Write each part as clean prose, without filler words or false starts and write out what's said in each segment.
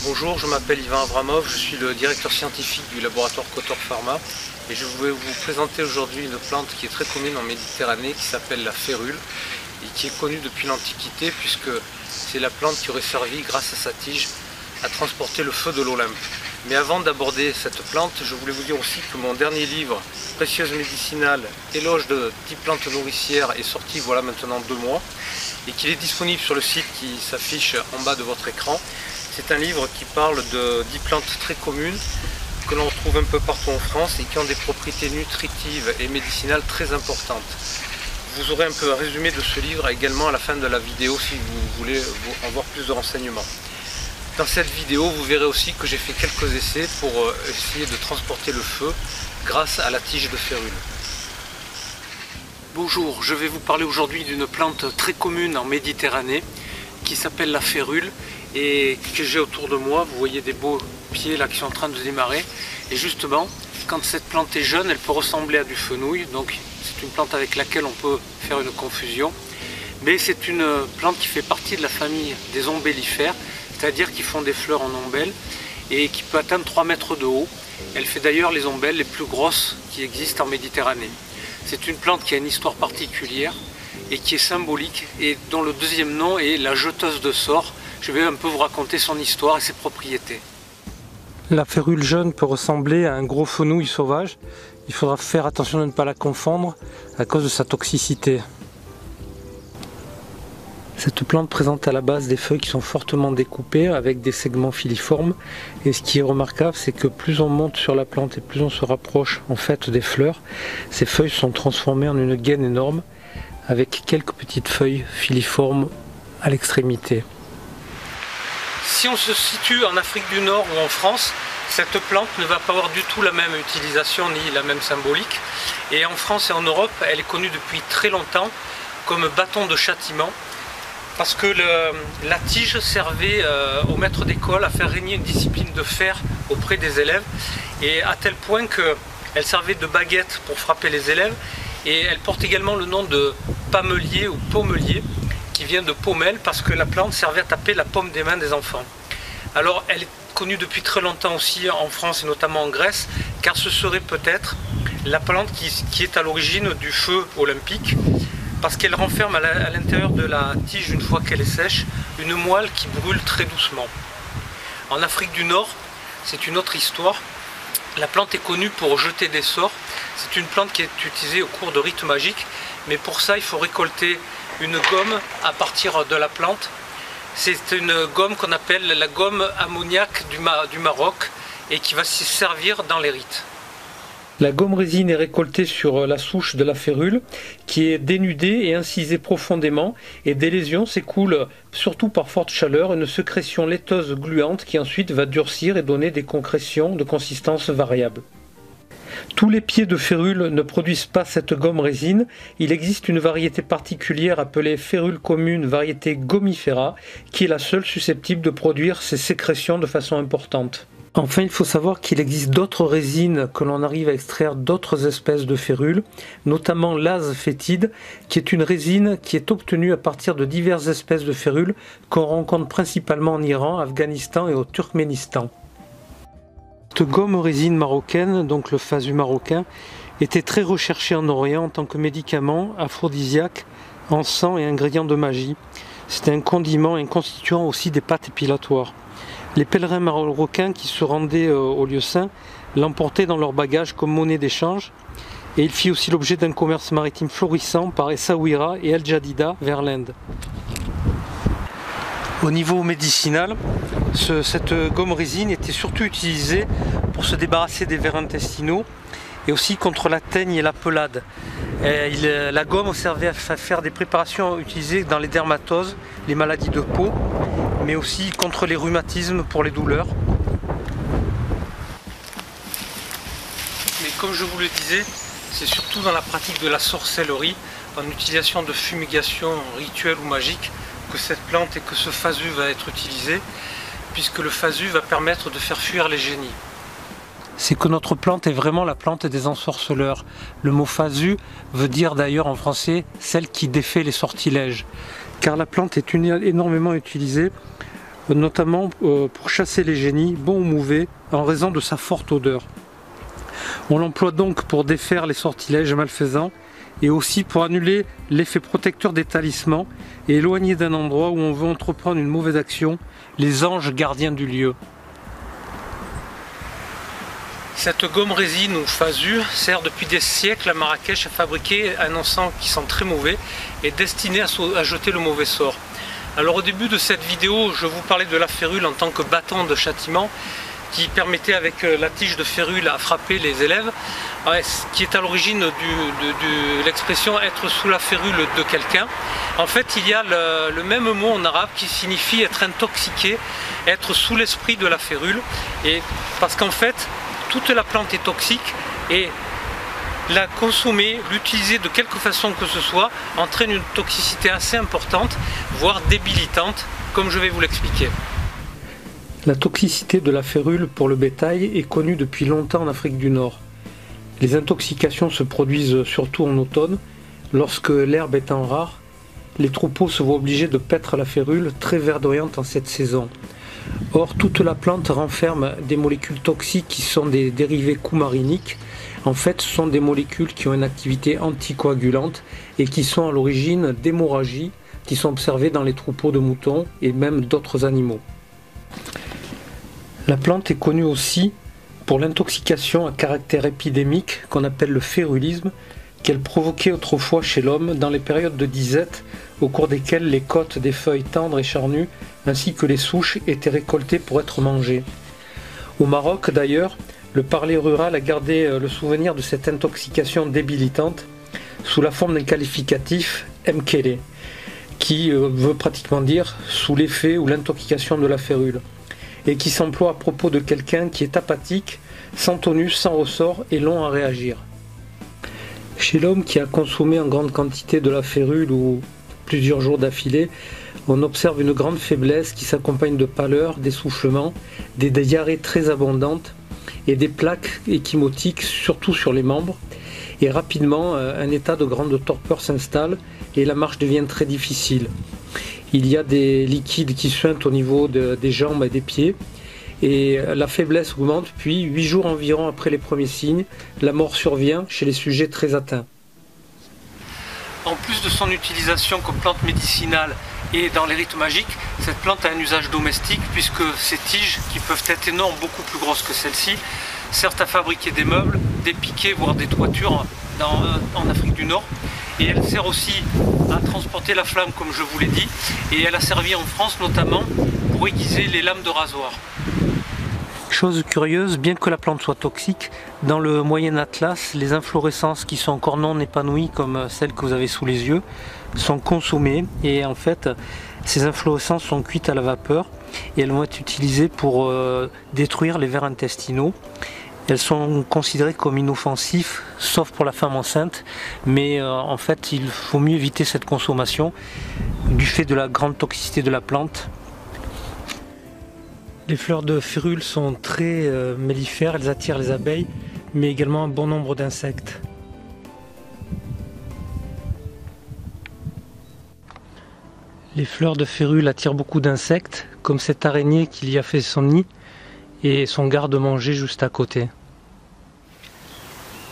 Bonjour, je m'appelle Ivan Avramov, je suis le directeur scientifique du laboratoire Kotor Pharma et je vais vous présenter aujourd'hui une plante qui est très commune en Méditerranée qui s'appelle la férule et qui est connue depuis l'Antiquité puisque c'est la plante qui aurait servi grâce à sa tige à transporter le feu de l'Olympe. Mais avant d'aborder cette plante, je voulais vous dire aussi que mon dernier livre, Précieuse médicinale, éloge de 10 plantes nourricières, est sorti voilà maintenant 2 mois et qu'il est disponible sur le site qui s'affiche en bas de votre écran. C'est un livre qui parle de 10 plantes très communes que l'on retrouve un peu partout en France et qui ont des propriétés nutritives et médicinales très importantes. Vous aurez un peu un résumé de ce livre également à la fin de la vidéo si vous voulez avoir plus de renseignements. Dans cette vidéo, vous verrez aussi que j'ai fait quelques essais pour essayer de transporter le feu grâce à la tige de férule. Bonjour, je vais vous parler aujourd'hui d'une plante très commune en Méditerranée qui s'appelle la férule et que j'ai autour de moi. Vous voyez des beaux pieds là qui sont en train de démarrer. Et justement, quand cette plante est jeune, elle peut ressembler à du fenouil. Donc c'est une plante avec laquelle on peut faire une confusion. Mais c'est une plante qui fait partie de la famille des ombellifères, c'est-à-dire qui font des fleurs en ombelle et qui peut atteindre 3 mètres de haut. Elle fait d'ailleurs les ombelles les plus grosses qui existent en Méditerranée. C'est une plante qui a une histoire particulière et qui est symbolique et dont le deuxième nom est la jeteuse de sorts. Je vais un peu vous raconter son histoire et ses propriétés. La férule jeune peut ressembler à un gros fenouil sauvage. Il faudra faire attention de ne pas la confondre à cause de sa toxicité. Cette plante présente à la base des feuilles qui sont fortement découpées avec des segments filiformes. Et ce qui est remarquable, c'est que plus on monte sur la plante et plus on se rapproche en fait des fleurs, ces feuilles sont transformées en une gaine énorme avec quelques petites feuilles filiformes à l'extrémité. Si on se situe en Afrique du Nord ou en France, cette plante ne va pas avoir du tout la même utilisation ni la même symbolique. Et en France et en Europe, elle est connue depuis très longtemps comme bâton de châtiment. Parce que la tige servait au maître d'école à faire régner une discipline de fer auprès des élèves, et à tel point qu'elle servait de baguette pour frapper les élèves, et elle porte également le nom de pamelier ou pommelier, qui vient de pommelle, parce que la plante servait à taper la paume des mains des enfants. Alors elle est connue depuis très longtemps aussi en France et notamment en Grèce, car ce serait peut-être la plante qui est à l'origine du feu olympique, parce qu'elle renferme à l'intérieur de la tige, une fois qu'elle est sèche, une moelle qui brûle très doucement. En Afrique du Nord, c'est une autre histoire. La plante est connue pour jeter des sorts. C'est une plante qui est utilisée au cours de rites magiques, mais pour ça il faut récolter une gomme à partir de la plante. C'est une gomme qu'on appelle la gomme ammoniaque du Maroc et qui va s'y servir dans les rites. La gomme résine est récoltée sur la souche de la férule qui est dénudée et incisée profondément, et des lésions s'écoulent surtout par forte chaleur une sécrétion laiteuse gluante qui ensuite va durcir et donner des concrétions de consistance variable. Tous les pieds de férule ne produisent pas cette gomme résine. Il existe une variété particulière appelée férule commune, variété gomifera, qui est la seule susceptible de produire ces sécrétions de façon importante. Enfin, il faut savoir qu'il existe d'autres résines que l'on arrive à extraire d'autres espèces de férules, notamment l'ase fétide, qui est une résine qui est obtenue à partir de diverses espèces de férules qu'on rencontre principalement en Iran, Afghanistan et au Turkménistan. Cette gomme résine marocaine, donc le phasu marocain, était très recherchée en Orient en tant que médicament, aphrodisiaque, encens et ingrédient de magie. C'était un condiment et un constituant aussi des pâtes épilatoires. Les pèlerins marocains qui se rendaient au lieu saint l'emportaient dans leur bagage comme monnaie d'échange, et il fit aussi l'objet d'un commerce maritime florissant par Essaouira et El Jadida vers l'Inde. Au niveau médicinal, cette gomme résine était surtout utilisée pour se débarrasser des vers intestinaux et aussi contre la teigne et la pelade. La gomme servait à faire des préparations utilisées dans les dermatoses, les maladies de peau, mais aussi contre les rhumatismes pour les douleurs. Mais comme je vous le disais, c'est surtout dans la pratique de la sorcellerie, en utilisation de fumigation rituelle ou magique, que cette plante et que ce phasu va être utilisé, puisque le phasu va permettre de faire fuir les génies. C'est que notre plante est vraiment la plante des ensorceleurs. Le mot phasu veut dire d'ailleurs en français celle qui défait les sortilèges, car la plante est énormément utilisée notamment pour chasser les génies, bon ou mauvais, en raison de sa forte odeur. On l'emploie donc pour défaire les sortilèges malfaisants et aussi pour annuler l'effet protecteur des talismans et éloigner d'un endroit où on veut entreprendre une mauvaise action les anges gardiens du lieu. Cette gomme résine ou phasu sert depuis des siècles à Marrakech à fabriquer un encens qui sent très mauvais et destiné à jeter le mauvais sort. Alors au début de cette vidéo, je vous parlais de la férule en tant que bâton de châtiment qui permettait avec la tige de férule à frapper les élèves, ce qui est à l'origine de l'expression être sous la férule de quelqu'un. En fait, il y a le même mot en arabe qui signifie être intoxiqué, être sous l'esprit de la férule, et parce qu'en fait, toute la plante est toxique et la consommer, l'utiliser de quelque façon que ce soit, entraîne une toxicité assez importante, voire débilitante, comme je vais vous l'expliquer. La toxicité de la férule pour le bétail est connue depuis longtemps en Afrique du Nord. Les intoxications se produisent surtout en automne, lorsque l'herbe étant rare, les troupeaux se voient obligés de paître la férule très verdoyante en cette saison. Or, toute la plante renferme des molécules toxiques qui sont des dérivés coumariniques. En fait, ce sont des molécules qui ont une activité anticoagulante et qui sont à l'origine d'hémorragies qui sont observées dans les troupeaux de moutons et même d'autres animaux. La plante est connue aussi pour l'intoxication à caractère épidémique qu'on appelle le férulisme, qu'elle provoquait autrefois chez l'homme dans les périodes de disette au cours desquelles les côtes des feuilles tendres et charnues ainsi que les souches étaient récoltées pour être mangées. Au Maroc d'ailleurs, le parler rural a gardé le souvenir de cette intoxication débilitante sous la forme d'un qualificatif mkélé, qui veut pratiquement dire sous l'effet ou l'intoxication de la férule, et qui s'emploie à propos de quelqu'un qui est apathique, sans tonus, sans ressort et long à réagir. Chez l'homme qui a consommé en grande quantité de la férule ou plusieurs jours d'affilée, on observe une grande faiblesse qui s'accompagne de pâleur, d'essoufflement, des diarrhées très abondantes et des plaques échymotiques, surtout sur les membres. Et rapidement, un état de grande torpeur s'installe et la marche devient très difficile. Il y a des liquides qui suintent au niveau des jambes et des pieds. Et la faiblesse augmente, puis 8 jours environ après les premiers signes, la mort survient chez les sujets très atteints. En plus de son utilisation comme plante médicinale et dans les rites magiques, cette plante a un usage domestique puisque ses tiges, qui peuvent être énormes, beaucoup plus grosses que celle-ci, servent à fabriquer des meubles, des piquets, voire des toitures en Afrique du Nord. Et elle sert aussi à transporter la flamme, comme je vous l'ai dit, et elle a servi en France notamment pour aiguiser les lames de rasoir. Chose curieuse, bien que la plante soit toxique, dans le Moyen Atlas, les inflorescences qui sont encore non épanouies comme celles que vous avez sous les yeux sont consommées et en fait ces inflorescences sont cuites à la vapeur et elles vont être utilisées pour détruire les vers intestinaux. Elles sont considérées comme inoffensives, sauf pour la femme enceinte, mais en fait il faut mieux éviter cette consommation du fait de la grande toxicité de la plante. Les fleurs de férule sont très mellifères, elles attirent les abeilles, mais également un bon nombre d'insectes. Les fleurs de férule attirent beaucoup d'insectes, comme cette araignée qui y a fait son nid et son garde-manger juste à côté.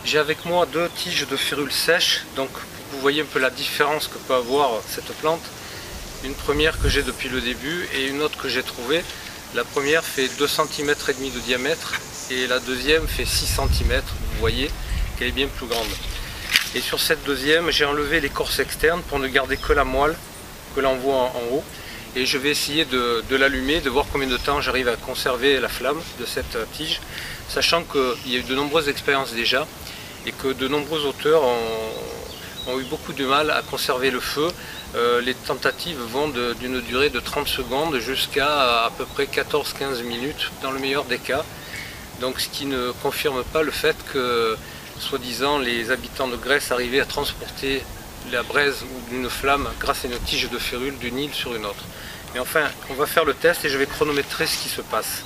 J'ai avec moi 2 tiges de férule sèche, donc vous voyez un peu la différence que peut avoir cette plante. Une première que j'ai depuis le début et une autre que j'ai trouvée. La première fait 2,5 cm de diamètre et la deuxième fait 6 cm. Vous voyez qu'elle est bien plus grande. Et sur cette deuxième, j'ai enlevé l'écorce externe pour ne garder que la moelle que l'on voit en haut. Et je vais essayer de l'allumer, de voir combien de temps j'arrive à conserver la flamme de cette tige, sachant qu'il y a eu de nombreuses expériences déjà et que de nombreux auteurs ont eu beaucoup de mal à conserver le feu. Les tentatives vont d'une durée de 30 secondes jusqu'à à peu près 14-15 minutes dans le meilleur des cas. Donc ce qui ne confirme pas le fait que, soi-disant, les habitants de Grèce arrivaient à transporter la braise ou d'une flamme grâce à une tige de férule d'une île sur une autre. Mais enfin, on va faire le test et je vais chronométrer ce qui se passe.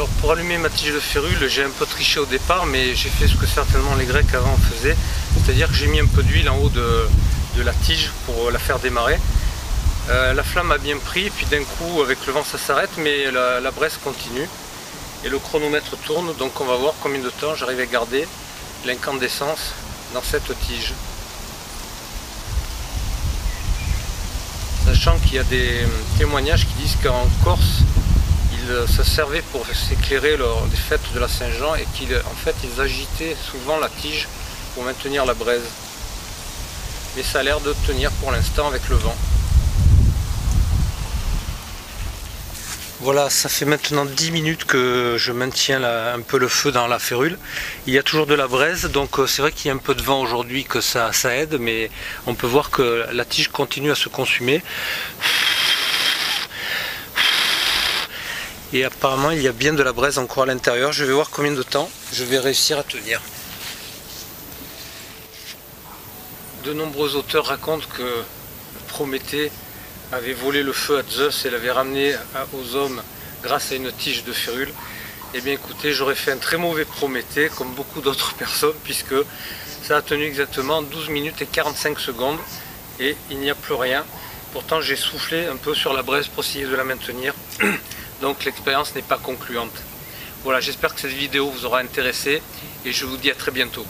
Alors pour allumer ma tige de férule, j'ai un peu triché au départ, mais j'ai fait ce que certainement les Grecs avant faisaient, c'est-à-dire que j'ai mis un peu d'huile en haut de la tige pour la faire démarrer. La flamme a bien pris, et puis d'un coup avec le vent ça s'arrête, mais la braise continue et le chronomètre tourne, donc on va voir combien de temps j'arrive à garder l'incandescence dans cette tige. Sachant qu'il y a des témoignages qui disent qu'en Corse ils se servaient pour s'éclairer lors des fêtes de la Saint-Jean et qu'en fait ils agitaient souvent la tige pour maintenir la braise. Mais ça a l'air de tenir pour l'instant avec le vent. Voilà, ça fait maintenant 10 minutes que je maintiens un peu le feu dans la férule. Il y a toujours de la braise, donc c'est vrai qu'il y a un peu de vent aujourd'hui que ça aide, mais on peut voir que la tige continue à se consumer. Et apparemment il y a bien de la braise encore à l'intérieur. Je vais voir combien de temps je vais réussir à tenir. De nombreux auteurs racontent que Prométhée avait volé le feu à Zeus et l'avait ramené aux hommes grâce à une tige de férule. Et bien écoutez, j'aurais fait un très mauvais Prométhée comme beaucoup d'autres personnes, puisque ça a tenu exactement 12 minutes et 45 secondes et il n'y a plus rien. Pourtant j'ai soufflé un peu sur la braise pour essayer de la maintenir, donc l'expérience n'est pas concluante. Voilà, j'espère que cette vidéo vous aura intéressé et je vous dis à très bientôt.